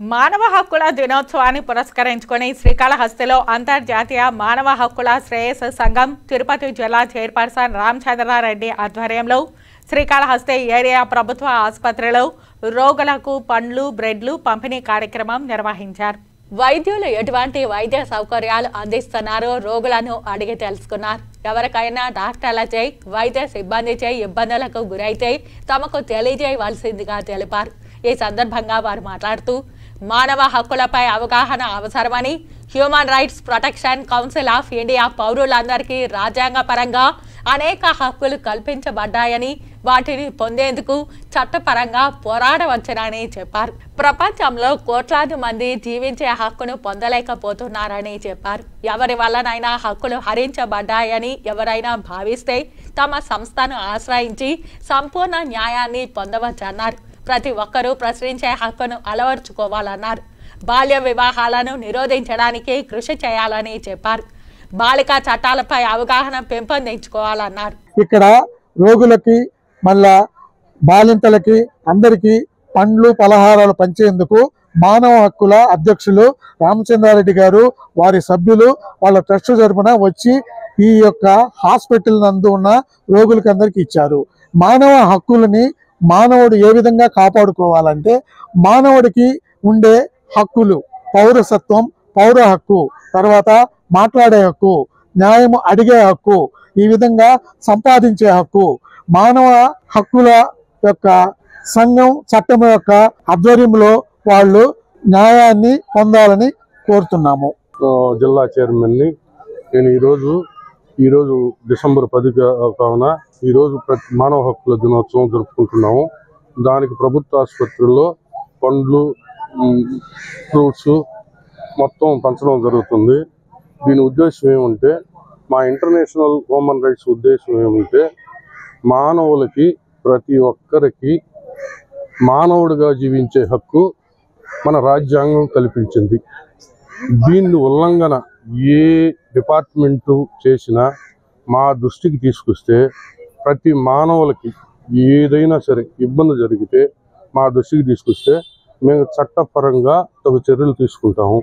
మానవ హక్కుల దినోత్సవాన్ని పురస్కరించుకొని శ్రీకాళహస్తిలో అంతర్జాతీయ మానవ హక్కుల శ్రేయస్సు సంఘం తిరుపతి జిల్లా చైర్పర్సన్ రామచంద్రారెడ్డి ఆధ్వర్యంలో శ్రీకాళహస్తి ఏరియా ప్రభుత్వ ఆసుపత్రిలో రోగులకు పండ్లు బ్రెడ్లు పంపిణీ కార్యక్రమం నిర్వహించారు. వైద్యులు ఎటువంటి వైద్య సౌకర్యాలు అందిస్తున్నారో రోగులను అడిగి తెలుసుకున్నారు. ఎవరికైనా డాక్టర్లచే వైద్య సిబ్బందిచే ఇబ్బందులకు గురైతే తమకు తెలియజేయవలసిందిగా తెలిపారు. ఈ సందర్భంగా వారు మాట్లాడుతూ మానవ హక్కులపై అవగాహన అవసరమని, human rights protection council of India పౌరులందరికీ రాజ్యాంగపరంగా అనేక హక్కులు కల్పించబడ్డాయని, వాటిని పొందేందుకు చట్టపరంగా పోరాడవచ్చునని చెప్పారు. ప్రపంచంలో కోట్లాది మంది జీవించే హక్కును పొందలేకపోతున్నారని చెప్పారు. ఎవరి వల్లనైనా హక్కులు హరించబడ్డాయని ఎవరైనా భావిస్తే తమ సంస్థను ఆశ్రయించి సంపూర్ణ న్యాయాన్ని పొందవచ్చన్నారు. ప్రతి ఒక్కరూ ప్రశ్నించే హక్కును అలవర్చుకోవాలన్నారు. బాల్య వివాహాలను నిరోధించడానికి కృషి చేయాలని చెప్పారు. బాలికా చట్టాలపై అవగాహన పెంపొందించుకోవాలన్నారు. ఇక్కడ రోగులకి మళ్ళా బాలింతలకి అందరికీ పండ్లు పలహారాలు పంచేందుకు మానవ హక్కుల అధ్యక్షులు రామచంద్రారెడ్డి గారు వారి సభ్యులు వాళ్ళ ట్రస్ట్ తరపున వచ్చి ఈ యొక్క హాస్పిటల్ నందు ఉన్న రోగులకి అందరికీ ఇచ్చారు. మానవ హక్కులని మానవుడు ఏ విధంగా కాపాడుకోవాలంటే మానవుడికి ఉండే హక్కులు పౌరసత్వం, పౌర హక్కు, తర్వాత మాట్లాడే హక్కు, న్యాయం అడిగే హక్కు, ఈ విధంగా సంపాదించే హక్కు, మానవ హక్కుల యొక్క సంఘం చట్టం యొక్క ఆధ్వర్యంలో వాళ్ళు న్యాయాన్ని పొందాలని కోరుతున్నాము. జిల్లా చైర్మన్ని నేను ఈరోజు డిసెంబర్ 10 కావున ఈరోజు మానవ హక్కుల దినోత్సవం జరుపుకుంటున్నాము. దానికి ప్రభుత్వ ఆసుపత్రుల్లో పండ్లు, ఫ్రూట్స్ మొత్తం పంచడం జరుగుతుంది. దీని ఉద్దేశం ఏమంటే, మా ఇంటర్నేషనల్ హ్యూమన్ రైట్స్ ఉద్దేశం ఏమంటే, మానవులకి ప్రతి ఒక్కరికి మానవుడిగా జీవించే హక్కు మన రాజ్యాంగం కల్పించింది. దీన్ని ఉల్లంఘన ఏ డిపార్ట్మెంటు చేసినా మా దృష్టికి తీసుకొస్తే ప్రతి మానవులకి ఏదైనా సరే ఇబ్బంది జరిగితే మా దృష్టికి తీసుకొస్తే మేము చట్టపరంగా తగు చర్యలు తీసుకుంటాము.